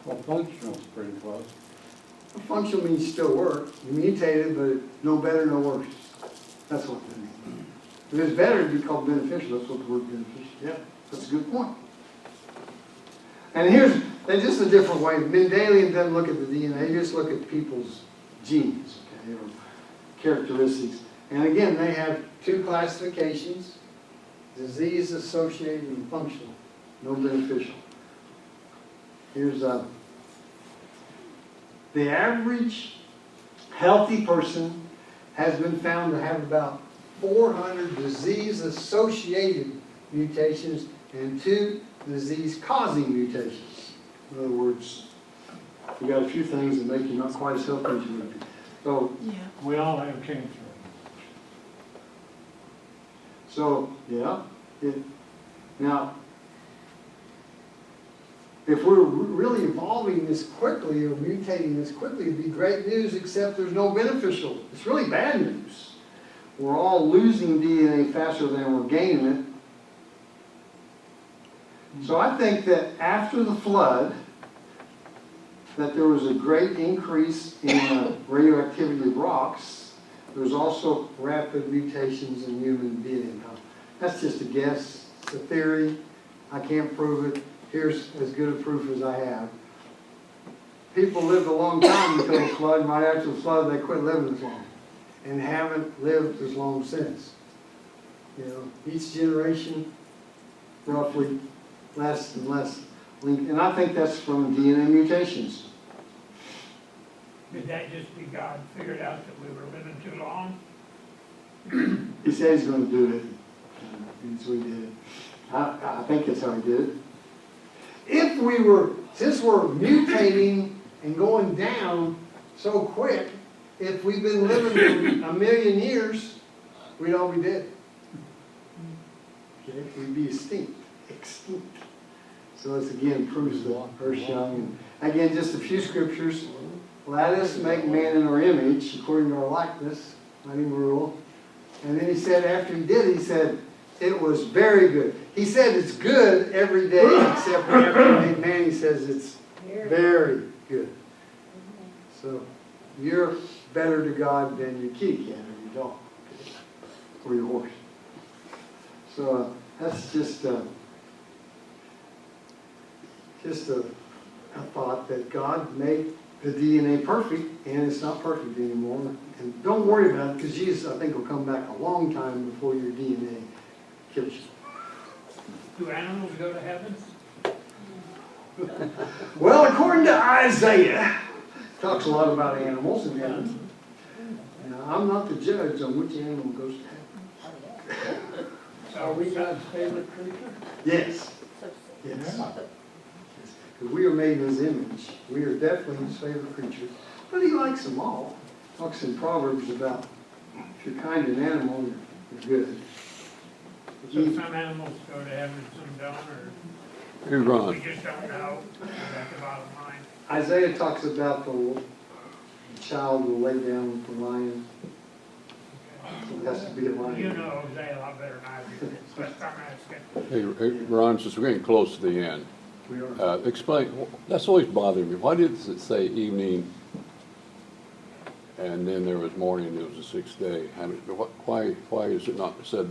Well, functional's pretty close. Functional means still work. You mutated, but no better, no worse. That's what that means. If it's better, it'd be called beneficial. That's what the word beneficial. Yeah, that's a good point. And that's just a different way. Mendelian doesn't look at the DNA, they just look at people's genes, okay, or characteristics. And again, they have two classifications: disease associated and functional, no beneficial. Here's the average healthy person has been found to have about 400 disease-associated mutations and 2 disease-causing mutations. In other words, you got a few things that make you not quite as healthy as you would be. So, We all have cancer. yeah. Now, if we're really evolving this quickly or mutating this quickly, it'd be great news, except there's no beneficial. It's really bad news. We're all losing DNA faster than we're gaining it. So I think that after the flood, that there was a great increase in radioactivity of rocks. There's also rapid mutations in human DNA. Now, that's just a guess. It's a theory. I can't prove it. Here's as good a proof as I have. People lived a long time until the flood. Right after the flood, they quit living as long and haven't lived as long since. You know, each generation, roughly, less and less. And I think that's from DNA mutations. Did that just be God figured out that we were living too long? He said he's going to do it. And so he did it. I think that's how he did it. Since we're mutating and going down so quick, if we've been living for 1 million years, we'd all be dead. Okay? We'd be extinct. So this again proves the Earth's young. And again, just a few scriptures. Let us make man in our image, according to our likeness. Let him rule. And then he said, after he did, he said, it was very good. He said it's good every day, except after he made man, he says it's very good. So you're better to God than your kitty cat or your dog, okay? Or your horse. So that's just a thought that God made the DNA perfect, and it's not perfect anymore. And don't worry about it, because Jesus, I think, will come back a long time before your DNA kills you. Do animals go to heaven? Well, according to Isaiah, talks a lot about animals in heaven. Now, I'm not the judge on which animal goes to heaven. Are we God's favorite creature? Yes. Yes. Because we are made in his image. We are definitely his favorite creatures. But he likes them all. Talks in Proverbs about if you're kind to an animal, you're good. So some animals go to heaven, some don't, or Hey, we Ron, just don't know? That's the bottom line. Isaiah talks about the child will lay down with the lion. It has to be a lion. You know Jose a lot better than I do. That's what I'm asking. hey, Ron, since we're getting close to the end, We are. explain, that's always bothered me. Why did it say evening and then there was morning and it was the 6th day? I mean, why is it not said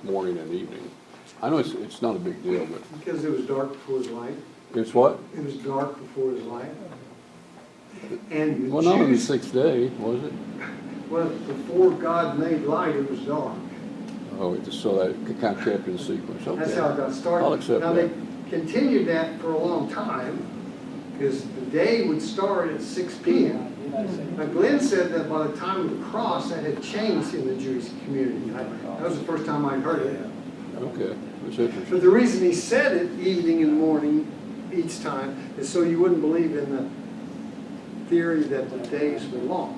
morning and evening? I know it's not a big deal, but Because it was dark before his light. it's what? It was dark before his light. And the Well, not on the Jews, 6th day, was it? well, before God made light, it was dark. Oh, it just so that it kind of kept in sequence, okay. That's how it got started. I'll accept Now, that. they continued that for a long time, because the day would start at 6 p.m. Now, Glenn said that by the time of the cross, that had changed in the Jewish community. That was the first time I'd heard it. Okay, that's interesting. But the reason he said it evening and morning each time is so you wouldn't believe in the theory that the days were long.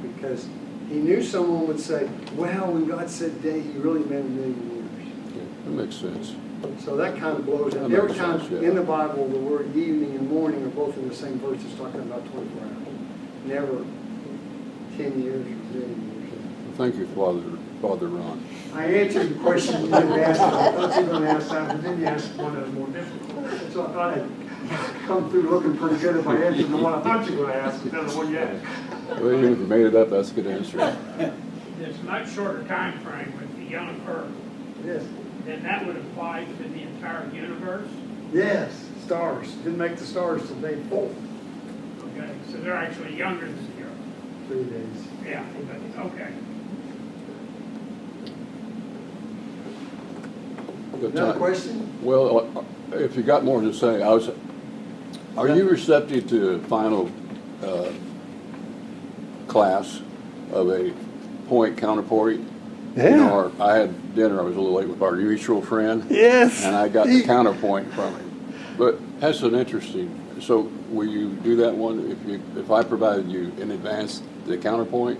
Because he knew someone would say, well, when God said day, he really meant a million Yeah, that makes sense. years. So that kind of blows That it. Every makes time sense, yeah. in the Bible, the word evening and morning are both in the same verse, it's talking about 24 hours. Never 10 years or 10 years. Thank you, Father Ron. I answered the question you didn't ask, I thought you were gonna ask that, but then you asked one that was more difficult. So I thought I'd come through looking pretty good if I answered the one I thought you were gonna ask, instead of the one you asked. Well, even if you made it up, that's a good answer. There's a much shorter time frame with the young Earth, Yes. then that would apply to the entire universe. Yes, stars, didn't make the stars till day 4, Okay, so they're actually younger than the Earth. 3 days. Yeah, but, okay. Good Another time. question? Well, if you got more to say, are you receptive to a final class of a point counterpoint? You know, I had dinner, I was a little late with our mutual friend. Yes. And I got the counterpoint from him. But that's an interesting, so will you do that one? If I provided you in advance the counterpoint,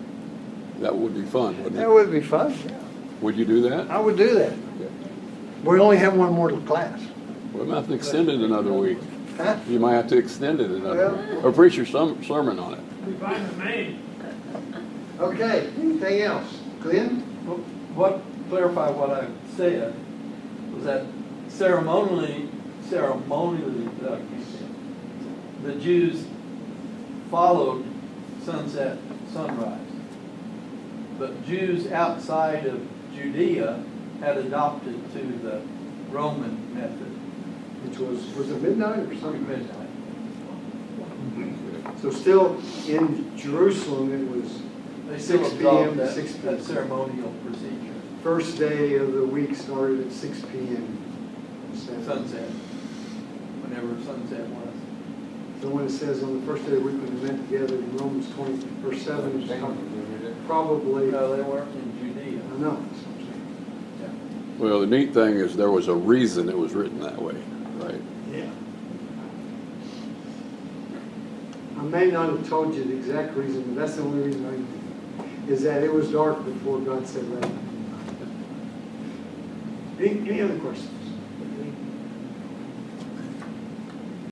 that would be fun, wouldn't That it? would be fun, yeah. Would you do that? I would do that. Okay. We only have one more class. We might have to extend it another week. Huh? You might have to extend it another Well- week. Or preach your sermon on it. We find the main. Okay, anything else? Glenn? What, clarify what I said, was that ceremonially, the Jews followed sunset, sunrise. But Jews outside of Judea had adopted to the Roman method, Which was it midnight or something? midnight. So still in Jerusalem, it was They still 6 p.m. adopt to that, 6 p.m. that ceremonial procedure, First day of the week started at 6 p.m. sunset, whenever sunset was. So when it says on the first day of the week when they met together in Romans 20, verse 7, it's talking probably, I No, they weren't in Judea. know, that's what I'm saying. Well, the neat thing is there was a reason it was written that way, right? Yeah. I may not have told you the exact reason, but that's the only reason I know, is that it was dark before God said let it be light. Any other questions?